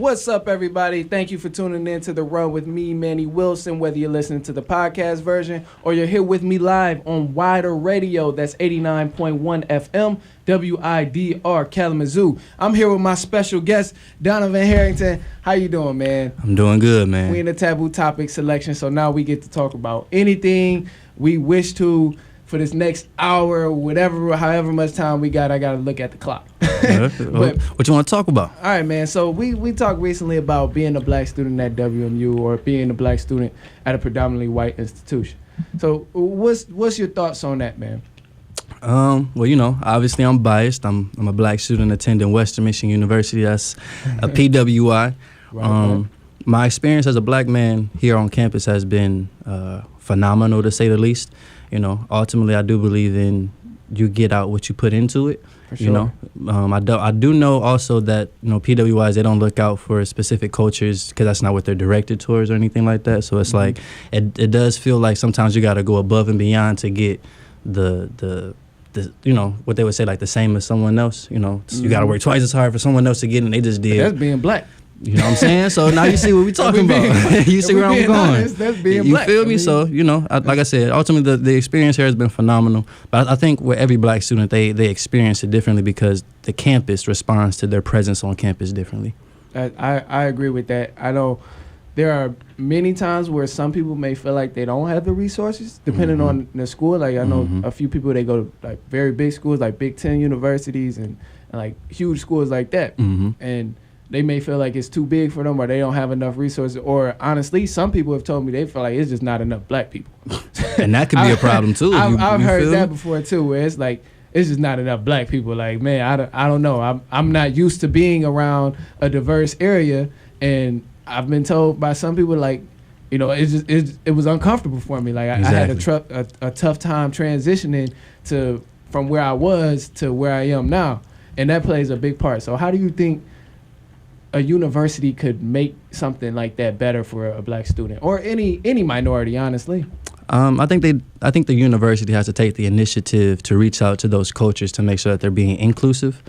What's up, everybody? Thank you for tuning in to The Run with me, Manny Wilson, whether you're listening to the podcast version or you're here with me live on Wider Radio. That's 89.1 FM, WIDR, Kalamazoo. I'm here with my special guest, Donovan Harrington. How you doing, man? I'm doing good, man. We in the Taboo Topics selection, so now we get to talk about anything we wish to for this next hour, whatever, however much time we got. I got to look at the clock. But, what you want to talk about? All right, man. So we talked recently about being a black student at WMU or being a black student at a predominantly white institution. So what's your thoughts on that, man? Well, you know, obviously I'm biased. I'm a black student attending Western Michigan University. That's a PWI. Right. My experience as a black man here on campus has been phenomenal, to say the least. You know, ultimately I do believe in you get out what you put into it. For sure. You know, I do know also that, you know, PWIs, they don't look out for specific cultures because that's not what they're directed towards or anything like that. So it's like it does feel like sometimes you got to go above and beyond to get the you know, what they would say, like the same as someone else. You know, you got to work twice as hard for someone else to get it, and they just did. That's being black. You know what I'm saying? So now you see what we're talking about. You see where I'm going. Honest, that's being you black. feel me? So, you know, like I said, ultimately the experience here has been phenomenal. But I think with every black student, they experience it differently because the campus responds to their presence on campus differently. I agree with that. I know there are many times where some people may feel like they don't have the resources, depending on the school. Like I know a few people, they go to like very big schools, like Big Ten universities and like huge schools like that. And they may feel like it's too big for them or they don't have enough resources. Or honestly, some people have told me they feel like it's just not enough black people. And that could be a problem too. I've heard that before too, where it's like, it's just not enough black people. Like, man, I don't know. I'm not used to being around a diverse area. And I've been told by some people, like, you know, it was uncomfortable for me. Like I had a tough time transitioning from where I was to where I am now. And that plays a big part. So how do you think a university could make something like that better for a black student or any minority, honestly? I think the university has to take the initiative to reach out to those cultures to make sure that they're being inclusive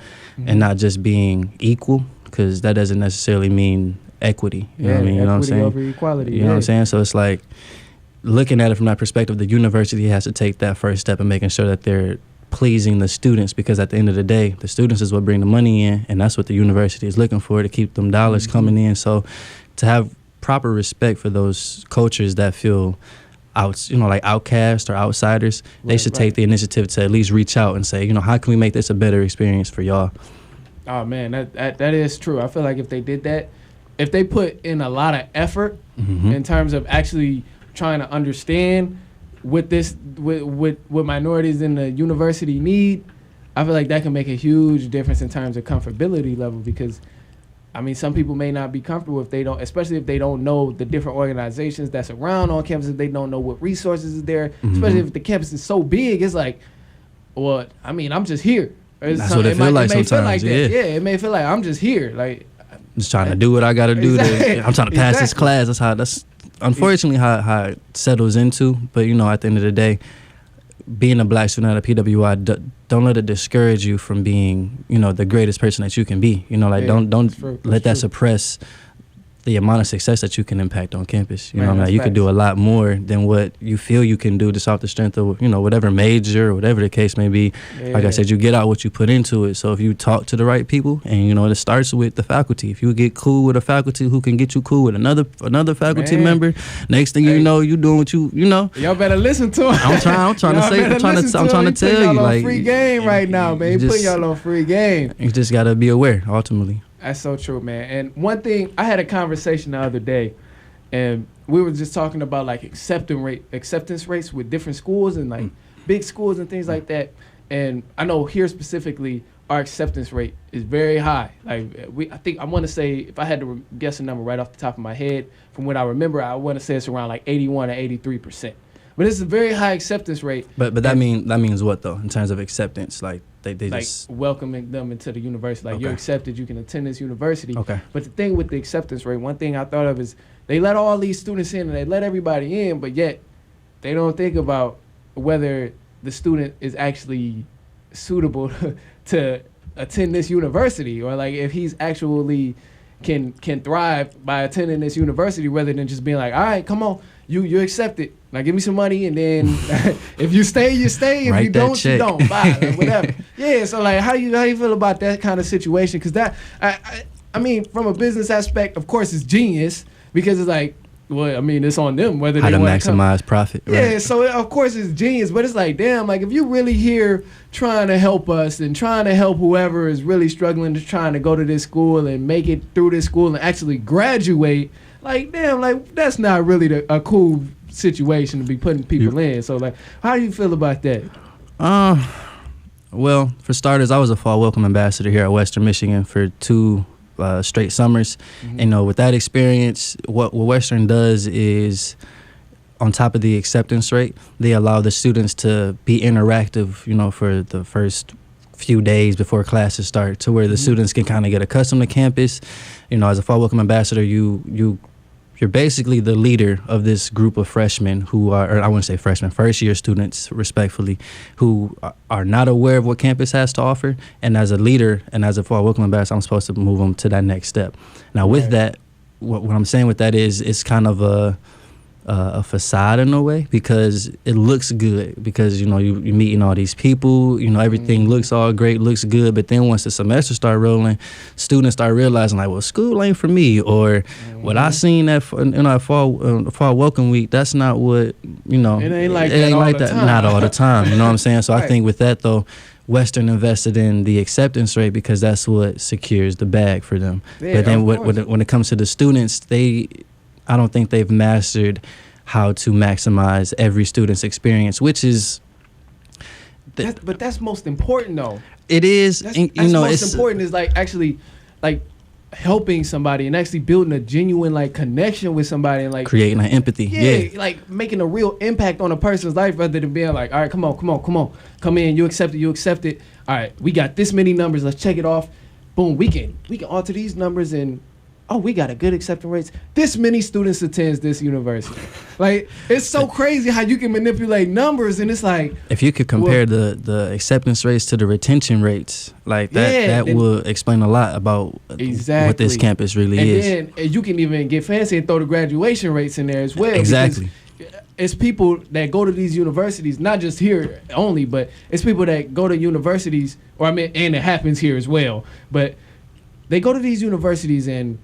and not just being equal, because that doesn't necessarily mean equity. You know what I mean? You know what I'm saying? Over equality. You know what I'm saying? So it's like looking at it from that perspective, the university has to take that first step in making sure that they're pleasing the students, because at the end of the day, the students is what bring the money in, and that's what the university is looking for, to keep them dollars coming in. So to have proper respect for those cultures that feel like outcasts or outsiders, they should take the initiative to at least reach out and say, you know, how can we make this a better experience for y'all? Oh man, that is true. I feel like if they did that, if they put in a lot of effort in terms of actually trying to understand what minorities in the university need, I feel like that can make a huge difference in terms of comfortability level, because I mean, some people may not be comfortable if they don't, especially if they don't know the different organizations that's around on campus, if they don't know what resources is there, especially if the campus is so big. It's like, well, I mean, I'm just here. That's what it feels like sometimes. Yeah, it may feel like I'm just here, like just trying to do what I got to do. I'm trying to pass this class. That's unfortunately how it settles into. But you know, at the end of the day, being a black student at a PWI, don't let it discourage you from being, you know, the greatest person that you can be. You know, like don't let that suppress the amount of success that you can impact on campus. You know, like you can do a lot more than what you feel you can do just off the strength of, you know, whatever major or whatever the case may be. Like I said, you get out what you put into it. So if you talk to the right people, and you know, it starts with the faculty. If you get cool with a faculty who can get you cool with another faculty member, next thing you know, you doing what you know. Y'all better listen to him. I'm trying to tell you, like, free game right now, man. He putting y'all on free game. You just gotta be aware, ultimately. That's so true, man. And one thing, I had a conversation the other day, and we were just talking about like acceptance rates with different schools and like big schools and things like that. And I know here specifically, our acceptance rate is very high. Like I want to say, if I had to guess a number right off the top of my head, from what I remember, I want to say it's around like 81 or 83%. But it's a very high acceptance rate. But that means what though in terms of acceptance? Like they like just welcoming them into the university. Like you're accepted, you can attend this university. Okay. But the thing with the acceptance rate, one thing I thought of is they let all these students in and they let everybody in, but yet they don't think about whether the student is actually suitable to attend this university, or like if he's actually can thrive by attending this university rather than just being like, all right, come on, you accepted. Now give me some money, and then if you stay, you stay. If Write you don't, check. you don't. Bye, like, whatever. Yeah. So like, how you feel about that kind of situation? Because that, I mean, from a business aspect, of course, it's genius because it's like, well, I mean, it's on them whether how they to want to maximize profit. Right? Yeah. So of course it's genius, but it's like, damn, like if you really here trying to help us and trying to help whoever is really struggling to trying to go to this school and make it through this school and actually graduate, like, damn, like that's not really a cool situation to be putting people in. So like, how do you feel about that? Well, for starters, I was a fall welcome ambassador here at Western Michigan for 2 straight summers. Mm-hmm. And with that experience, what Western does is, on top of the acceptance rate, they allow the students to be interactive, for the first few days before classes start, to where the students can kind of get accustomed to campus. As a fall welcome ambassador, you're basically the leader of this group of freshmen who are, or I wouldn't say freshmen, first-year students, respectfully, who are not aware of what campus has to offer. And as a leader and as a fall welcome ambassador, I'm supposed to move them to that next step. Now, with that, what I'm saying with that is it's kind of a facade in a way, because it looks good, because you're meeting all these people, everything looks all great, looks good, but then once the semester start rolling, students start realizing like, well, school ain't for me, or what I seen at fall welcome week, that's not what it ain't like that not all the time. You know what I'm saying? So right. I think with that though, Western invested in the acceptance rate because that's what secures the bag for them. Yeah, but then when it comes to the students, I don't think they've mastered how to maximize every student's experience, which is. But that's most important, though. It is. That's most important is like actually, like helping somebody and actually building a genuine like connection with somebody and like creating an empathy. Yeah, like making a real impact on a person's life rather than being like, all right, come on, come in, you accept it. All right, we got this many numbers. Let's check it off. Boom, we can alter these numbers and. Oh, we got a good acceptance rates. This many students attends this university. Like, it's so crazy how you can manipulate numbers, and it's like, if you could compare the acceptance rates to the retention rates, like that will explain a lot about what this campus really is. And you can even get fancy and throw the graduation rates in there as well. Exactly. It's people that go to these universities, not just here only, but it's people that go to universities, and it happens here as well, but they go to these universities and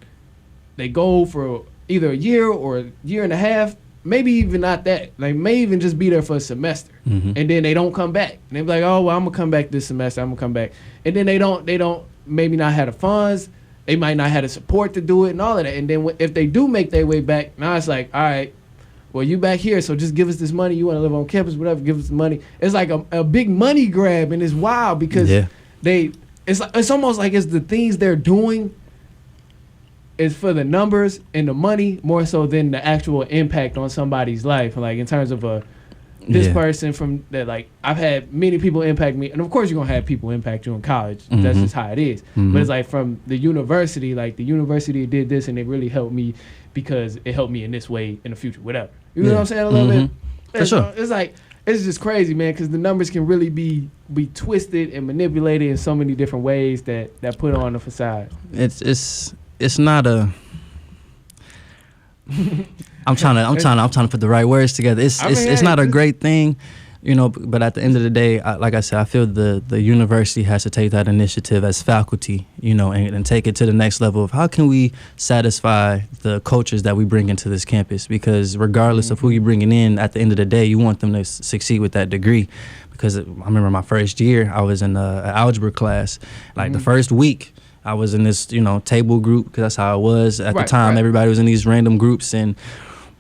they go for either a year or a year and a half, maybe even not that. Like, may even just be there for a semester. Mm-hmm. And then they don't come back. And they're like, oh, well, I'm going to come back this semester. I'm going to come back. And then they don't maybe not have the funds. They might not have the support to do it and all of that. And then if they do make their way back, now it's like, all right, well, you back here, so just give us this money. You want to live on campus, whatever, give us the money. It's like a big money grab, and it's wild because it's almost like it's the things they're doing is for the numbers and the money more so than the actual impact on somebody's life. Like in terms of this person from that, like I've had many people impact me, and of course you're gonna have people impact you in college. Mm-hmm. That's just how it is. Mm-hmm. But it's like from the university, like the university did this and it really helped me because it helped me in this way in the future, whatever. You know what I'm saying? A little bit. For sure. It's like it's just crazy, man, because the numbers can really be twisted and manipulated in so many different ways that put on the facade. It's not a. I'm trying to put the right words together. It's not a great thing, But at the end of the day, like I said, I feel the university has to take that initiative as faculty, and take it to the next level of how can we satisfy the cultures that we bring into this campus? Because regardless of who you're bringing in, at the end of the day, you want them to succeed with that degree. Because I remember my first year, I was in an algebra class. Like the first week, I was in this, table group because that's how it was at the time. Right. Everybody was in these random groups, and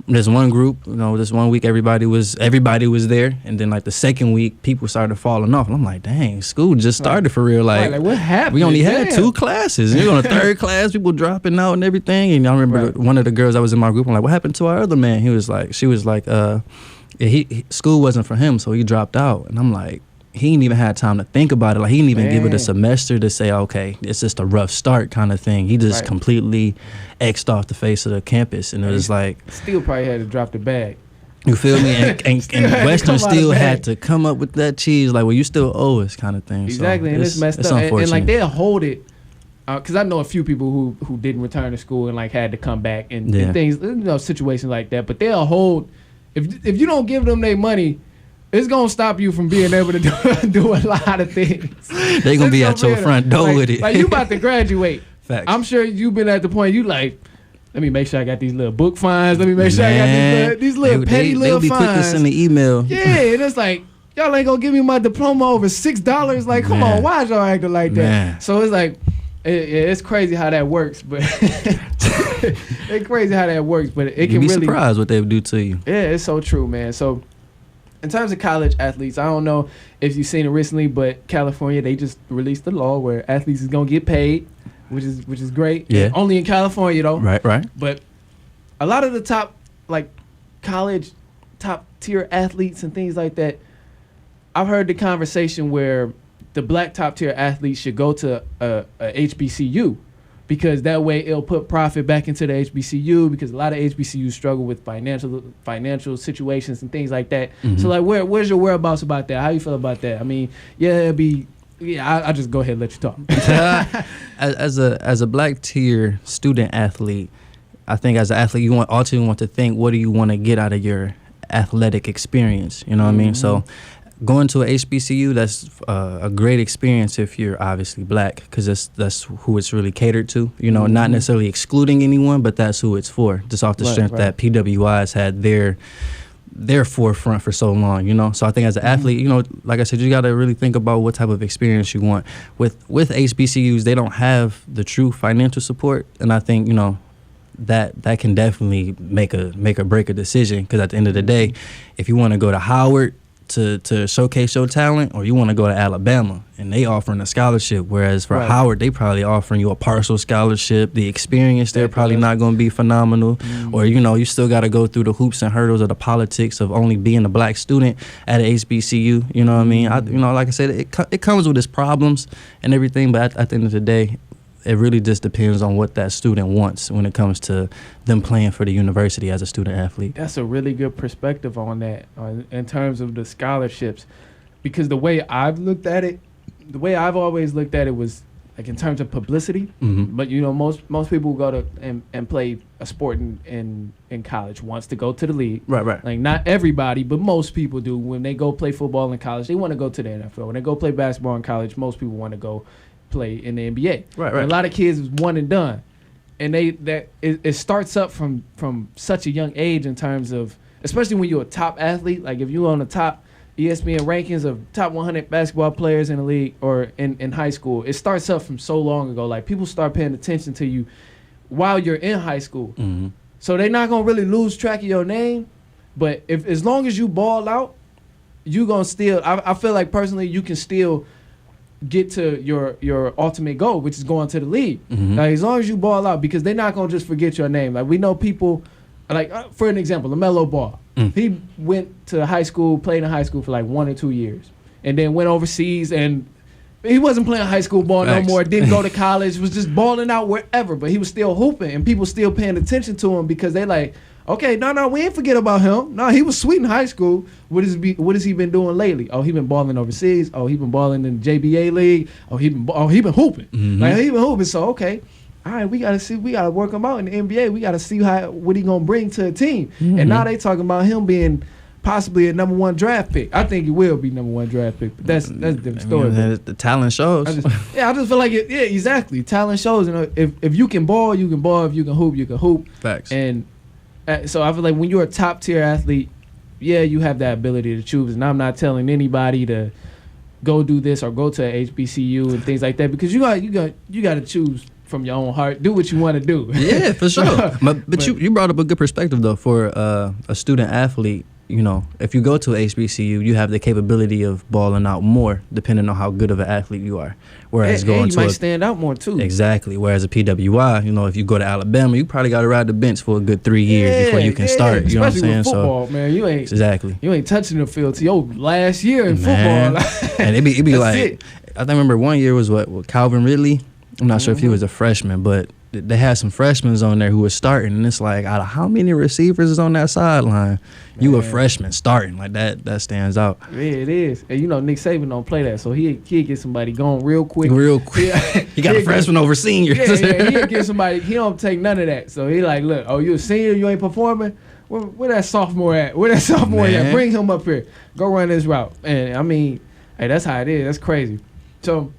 there's one group, this 1 week everybody was there, and then like the second week people started falling off, and I'm like, dang, school just started for real. Like what happened? We only had 2 classes, and you're on the third class, people dropping out and everything. And I remember one of the girls that was in my group, I'm like, what happened to our other man? She was like, school wasn't for him, so he dropped out, and I'm like. He didn't even have time to think about it. Like, he didn't even give it a semester to say, okay, it's just a rough start kind of thing. He just completely X'd off the face of the campus. And it was like... Still probably had to drop the bag. You feel me? And Western still had to come up with that cheese. Like, well, you still owe us kind of thing. Exactly. So and it's messed up. And like, they'll hold it because I know a few people who didn't return to school and like had to come back and things, situations like that. But they'll hold if you don't give them their money, it's gonna stop you from being able to do a lot of things. They gonna be at your front door with it. Like you about to graduate. Facts. I'm sure you've been at the point you like, let me make sure I got these little book fines. Let me make sure I got these little petty little fines. They'll be quick to send the email. Yeah, and it's like, y'all ain't gonna give me my diploma over $6. Like, come on, why y'all acting like that? Man. So it's like, it's crazy how that works, but it's crazy how that works. But it can really. You'd be surprised what they would do to you. Yeah, it's so true, man. So in terms of college athletes, I don't know if you've seen it recently, but California, they just released the law where athletes is gonna get paid, which is great. Yeah. Only in California though. Right. But a lot of the top college top tier athletes and things like that, I've heard the conversation where the black top tier athletes should go to a HBCU because that way it'll put profit back into the HBCU because a lot of HBCUs struggle with financial situations and things like that. Mm-hmm. So like where's your whereabouts about that? How you feel about that? I mean, I'll just go ahead and let you talk. As a black tier student athlete, I think as an athlete you want to think, what do you want to get out of your athletic experience? You know what I mean? So going to a HBCU, that's a great experience if you're obviously black, because that's who it's really catered to. You know, not necessarily excluding anyone, but that's who it's for. Just off the strength that PWI has had their forefront for so long. You know, so I think as an athlete, you know, like I said, you got to really think about what type of experience you want. With HBCUs, they don't have the true financial support, and I think that can definitely make or break a decision. Because at the end of the day, if you want to go to Howard to showcase your talent, or you want to go to Alabama and they offering a scholarship, whereas for Howard they probably offering you a partial scholarship. The experience there probably not going to be phenomenal, or you still got to go through the hoops and hurdles of the politics of only being a black student at a HBCU. You know what I mean? Like I said, it comes with its problems and everything, but at the end of the day, it really just depends on what that student wants when it comes to them playing for the university as a student athlete. That's a really good perspective on that in terms of the scholarships, because the way I've always looked at it was like in terms of publicity. But most people who go to and play a sport in college wants to go to the league. Right. Like not everybody, but most people do. When they go play football in college, they want to go to the NFL. When they go play basketball in college, most people want to go play in the NBA. Right. A lot of kids is one and done, and it starts up from such a young age in terms of, especially when you're a top athlete. Like if you're on the top ESPN rankings of top 100 basketball players in the league or in high school, it starts up from so long ago. Like people start paying attention to you while you're in high school. So they're not gonna really lose track of your name, but as long as you ball out, you gonna still. I feel like personally you can still get to your ultimate goal, which is going to the league. Like as long as you ball out, because they're not gonna just forget your name. Like we know people, like for an example, LaMelo Ball. He went to high school, played in high school for like 1 or 2 years, and then went overseas, and he wasn't playing high school ball no more. Didn't go to college, was just balling out wherever, but he was still hooping, and people still paying attention to him because they like, okay, no, we ain't forget about him. No, he was sweet in high school. What has he been doing lately? Oh, he been balling overseas. Oh, he been balling in the JBA league. Oh, he been hooping. Like he been hooping. So okay, all right, we gotta work him out in the NBA. We gotta see what he gonna bring to the team. And now they talking about him being possibly a number 1 draft pick. I think he will be number 1 draft pick, but that's a different story. The talent shows. I just feel like it. Yeah, exactly. Talent shows. If you can ball, you can ball. If you can hoop, you can hoop. Facts. And so I feel like when you're a top tier athlete, you have that ability to choose. And I'm not telling anybody to go do this or go to a HBCU and things like that, because you got to choose from your own heart. Do what you want to do. Yeah, for sure. but you brought up a good perspective though for a student athlete. If you go to a HBCU, you have the capability of balling out more depending on how good of an athlete you are. Whereas you might stand out more too. Exactly. Whereas a PWI, if you go to Alabama, you probably got to ride the bench for a good 3 years before you can start. You know what I'm saying? With football, man, you ain't touching the field till your last year in football. And it be like, I remember one year was with Calvin Ridley. I'm not sure if he was a freshman, but they had some freshmen on there who were starting, and it's like, out of how many receivers is on that sideline, you a freshman starting, like that stands out. Yeah, it is. And you know, Nick Saban don't play that, so he'll get somebody going real quick. Yeah. He got a freshman over senior. Yeah, he'll get somebody. He don't take none of that. So he like, look, oh, you a senior, you ain't performing. Where that sophomore at? Where that sophomore at? Bring him up here. Go run this route. And I mean, hey, that's how it is. That's crazy. So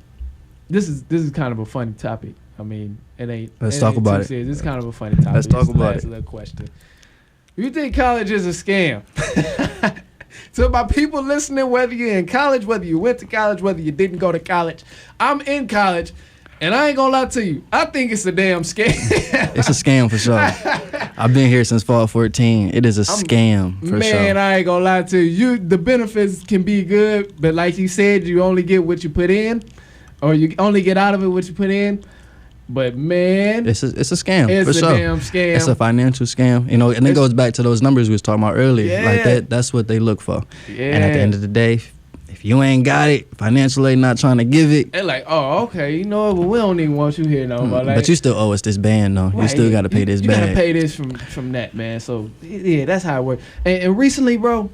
this is kind of a funny topic. I mean, Let's talk about it. It's kind of a funny topic. Let's talk about it. Little question. You think college is a scam? So my people listening, whether you're in college, whether you went to college, whether you didn't go to college, I'm in college, and I ain't gonna lie to you, I think it's a damn scam. It's a scam for sure. I've been here since fall 14. It is a scam for sure. Man, I ain't gonna lie to you. The benefits can be good, but like you said, you only get what you put in, or you only get out of it what you put in. But man, it's a scam. It's for a sure. Damn scam. It's a financial scam, you know, and it goes back to those numbers we was talking about earlier. Yeah. Like that's what they look for. Yeah. And at the end of the day, if you ain't got it, financially not trying to give it. They're like, oh, okay, you know what? But we don't even want you here no more. Like, but you still owe us this band, though. Right, you still got to pay this band. You got to pay this from that, man. So yeah, that's how it works. And recently, bro,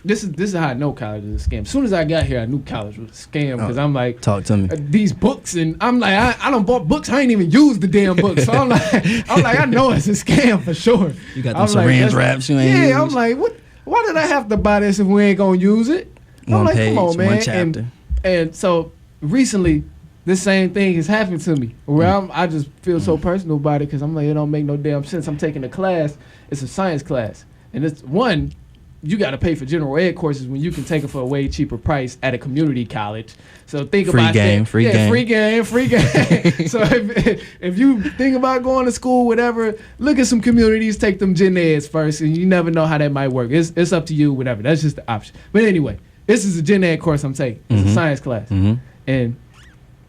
this is how I know college is a scam. As soon as I got here, I knew college was a scam because I'm like, talk to me. These books, and I'm like, I don't bought books. I ain't even used the damn books. So I'm like, I know it's a scam for sure. You got them syringe wraps you ain't used. Yeah, I'm like, what? Why did I have to buy this if we ain't gonna use it? One like, page, come on, man. one chapter. And so recently, this same thing has happened to me where I just feel so personal about it because I'm like, it don't make no damn sense. I'm taking a class. It's a science class, and it's one. You got to pay for general ed courses when you can take it for a way cheaper price at a community college. So think about that. Free game. So if you think about going to school, whatever, look at some communities, take them gen eds first, and you never know how that might work. It's up to you, whatever. That's just the option. But anyway, this is a gen ed course I'm taking. It's a science class. And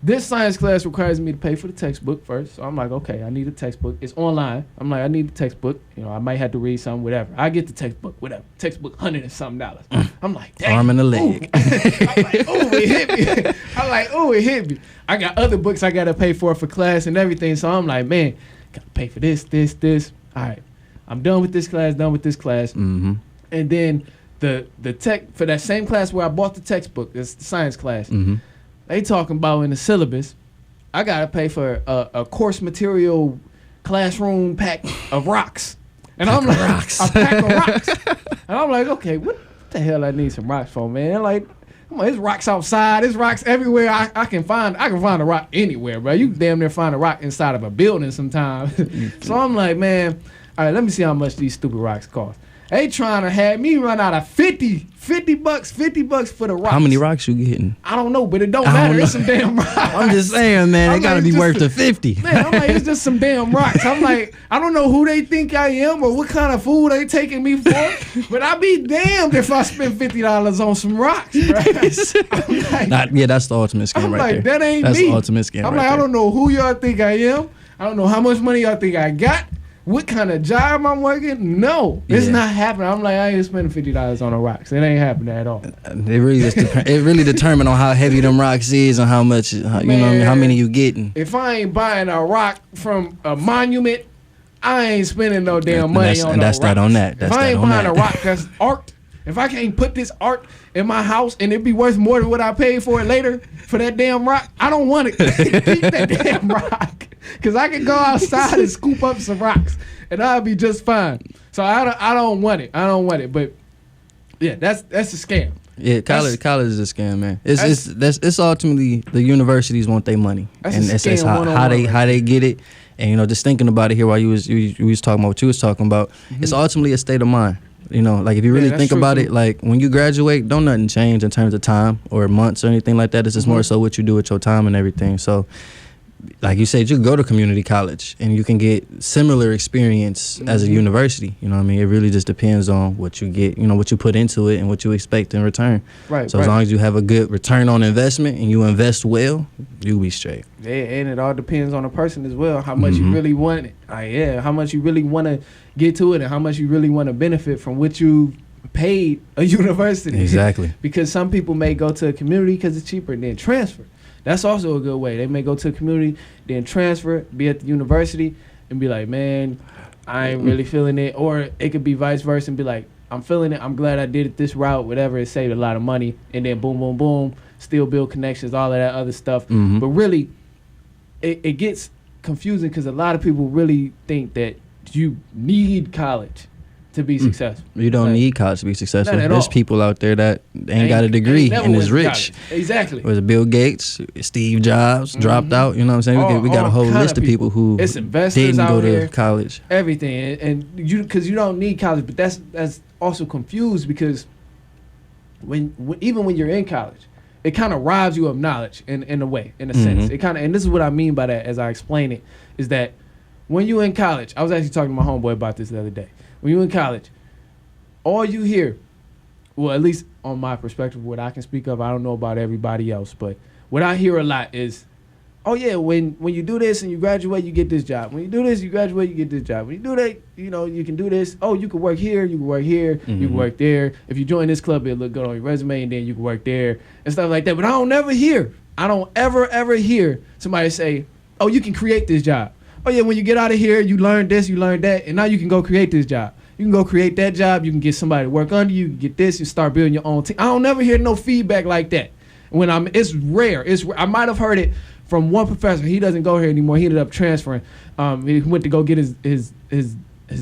this science class requires me to pay for the textbook first. So I'm like, okay, I need a textbook. It's online. I'm like, I need the textbook. You know, I might have to read something, whatever. I get the textbook, whatever. Textbook, $100 and something. I'm like, dang. Arm and a leg. I'm like, oh, it hit me. I'm like, oh, it hit me. I got other books I got to pay for class and everything. So I'm like, man, got to pay for this. All right, I'm done with this class. And then the tech, for that same class where I bought the textbook, it's the science class. They talking about in the syllabus, I gotta pay for a course material classroom pack of rocks, and I'm like, a pack of rocks, and I'm like, okay, what the hell I need some rocks for, man? Like, come on, there's rocks outside, there's rocks everywhere. I can find a rock anywhere, bro. You can damn near find a rock inside of a building sometimes. So I'm like, man, all right, let me see how much these stupid rocks cost. They trying to have me run out of $50 for the rocks. How many rocks you getting? I don't know, but it don't matter. It's some damn rocks. I'm just saying, man, it gotta be worth the 50. Man, I'm like, it's just some damn rocks. I'm like, I don't know who they think I am or what kind of food they taking me for, but I'd be damned if I spend $50 on some rocks, right? Like, that's the ultimate scam right there. That ain't that's me. That's the ultimate scam I'm right like, there. I don't know who y'all think I am. I don't know how much money y'all think I got. What kind of job I'm working? No, it's not happening. I'm like, I ain't spending $50 on the rocks. It ain't happening at all. It really determine on how heavy them rocks is and how much, how many you getting. If I ain't buying a rock from a monument, I ain't spending no damn money on no rocks. That on that. If I ain't buying a rock that's art, if I can't put this art in my house and it be worth more than what I paid for it later for that damn rock, I don't want it. Keep that damn rock. Because I can go outside and scoop up some rocks and I'll be just fine. So I don't want it. But yeah, that's a scam. Yeah, college is a scam, man. It's ultimately the universities want their money. And it's how they get it. And you know, just thinking about it here while you was talking about what you was talking about, it's ultimately a state of mind. You know, like if you really think about it, like when you graduate, don't nothing change in terms of time or months or anything like that. It's just more so what you do with your time and everything. So, like you said, you go to community college and you can get similar experience as a university. You know what I mean? It really just depends on what you get, you know, what you put into it and what you expect in return. Right. So as long as you have a good return on investment and you invest well, you'll be straight. Yeah, and it all depends on the person as well, how much you really want it. How much you really want to get to it and how much you really want to benefit from what you paid a university. Exactly. Because some people may go to a community because it's cheaper and then transfer. That's also a good way. They may go to the community, then transfer, be at the university, and be like, man, I ain't really feeling it. Or it could be vice versa and be like, I'm feeling it. I'm glad I did it this route, whatever. It saved a lot of money. And then boom, boom, boom, still build connections, all of that other stuff. But really, it gets confusing because a lot of people really think that you need college to be successful. You don't need college to be successful. There's all. people out there that ain't got a degree and is rich. Exactly. Was Bill Gates, Steve Jobs dropped out. You know what I'm saying? We got a whole list of people who didn't go to college. Everything, and you because you don't need college, but that's also confused because even when you're in college, it kind of robs you of knowledge in a way, in a sense. It kind of, and this is what I mean by that as I explain it, is that when you're in college, I was actually talking to my homeboy about this the other day. When you're in college, all you hear, well, at least on my perspective, what I can speak of, I don't know about everybody else, but what I hear a lot is, oh yeah, when you do this and you graduate, you get this job. When you do this, you graduate, you get this job. When you do that, you can do this. Oh, you can work here, you can work here, you can work there. If you join this club, it'll look good on your resume, and then you can work there and stuff like that. But I don't ever hear somebody say, oh, you can create this job. Oh yeah, when you get out of here, you learn this, you learn that, and now you can go create this job. You can go create that job. You can get somebody to work under you. You can get this. You start building your own team. I don't never hear no feedback like that. It's rare. I might have heard it from one professor. He doesn't go here anymore. He ended up transferring. He went to go get his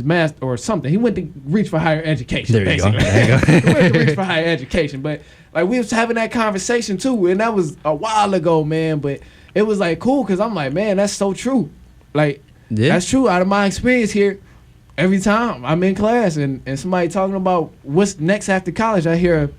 master or something. He went to reach for higher education. There you go. He went to reach for higher education. But like we was having that conversation too, and that was a while ago, man. But it was like cool because I'm like, man, that's so true. Like, that's true. Out of my experience here, every time I'm in class and somebody talking about what's next after college, I hear,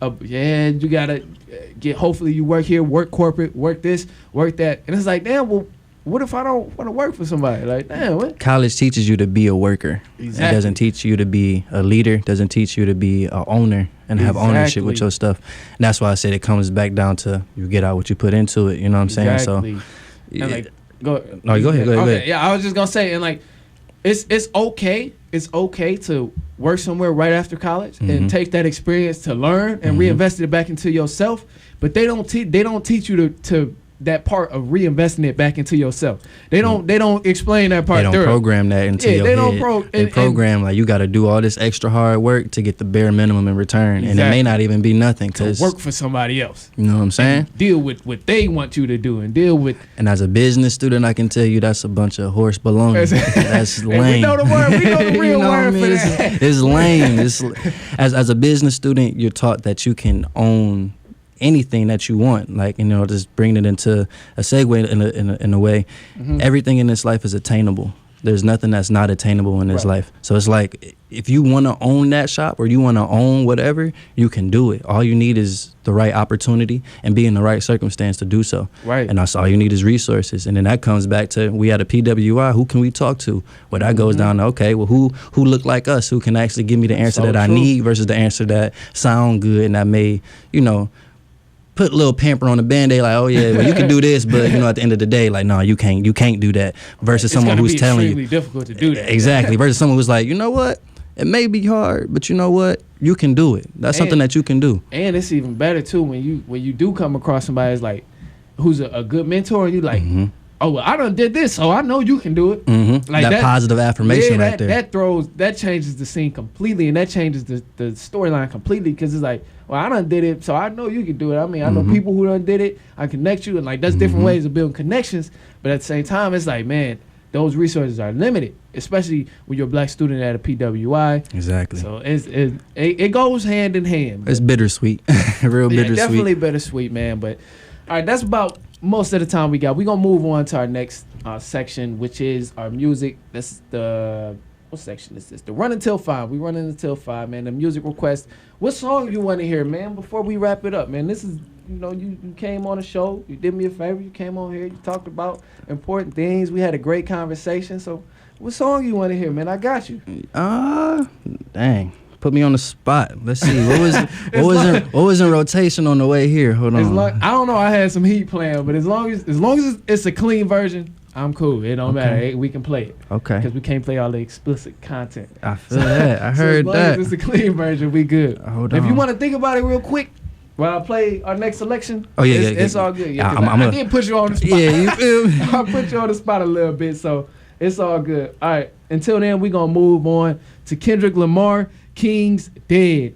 you got to hopefully you work here, work corporate, work this, work that. And it's like, damn, well, what if I don't want to work for somebody? Like, damn, what? College teaches you to be a worker. Exactly. It doesn't teach you to be a leader. It doesn't teach you to be an owner and have ownership with your stuff. And that's why I said it comes back down to you get out what you put into it. You know what I'm saying? Exactly. So, and like, go ahead. No, go ahead. Yeah, I was just gonna say, and like, it's okay. It's okay to work somewhere right after college and take that experience to learn and reinvest it back into yourself. But they don't teach you to that part of reinvesting it back into yourself. They don't explain that part. They don't program that into your head. They program like you got to do all this extra hard work to get the bare minimum in return, and it may not even be nothing to work for somebody else. You know what I'm saying? And deal with what they want you to do and deal with. And as a business student, I can tell you that's a bunch of horse baloney. That's lame. We know the word. We know the real word for that. It's lame. As a business student, you're taught that you can own anything that you want, like, just bringing it into a segue in a way. Everything in this life is attainable. There's nothing that's not attainable in this life. So it's like, if you want to own that shop or you want to own whatever, you can do it. All you need is the right opportunity and be in the right circumstance to do so. Right. And that's all you need is resources. And then that comes back to, we at a PWI, who can we talk to? Well, that goes down to, okay, well, who look like us, who can actually give me the answer that I need versus the answer that sound good and that may, put a little pamper on the Band-Aid, like, oh yeah, well, you can do this, but at the end of the day, like, no, you can't do that. Versus someone who's telling you, it's difficult to do that. Exactly. Versus someone who's like, you know what, it may be hard, but you know what, you can do it. That's something that you can do. And it's even better too when you do come across somebody that's like, who's a good mentor, and you like, oh well, I done did this, so I know you can do it. Like that positive affirmation right there. That changes the scene completely, and that changes the storyline completely, because it's like, well, I done did it, so I know you can do it. I mean, I know people who done did it. I connect you, and like that's different ways of building connections. But at the same time, it's like, man, those resources are limited, especially when you're a black student at a PWI. Exactly. So it goes hand in hand. It's bittersweet, real bittersweet. Definitely bittersweet, man. But all right, that's about most of the time we got. We're gonna move on to our next section, which is our music. This is what section is this? The Run Until 5. We run until 5, man. The music request. What song you want to hear, man, before we wrap it up, man? This is, you came on the show. You did me a favor. You came on here. You talked about important things. We had a great conversation. So what song you want to hear, man? I got you. Dang. Put me on the spot. Let's see. What was in rotation on the way here? Hold on. I don't know. I had some heat playing, but as long as it's a clean version, I'm cool. It don't matter. We can play it. Okay. Because we can't play all the explicit content. I feel that. I heard that. As long as it's a clean version, we good. Hold on. If you want to think about it real quick, When I play our next selection, oh yeah, it's all good. Yeah, I did put you on the spot. Yeah, you feel me? I put you on the spot a little bit, so it's all good. All right, until then, we gonna move on to Kendrick Lamar, King's Dead.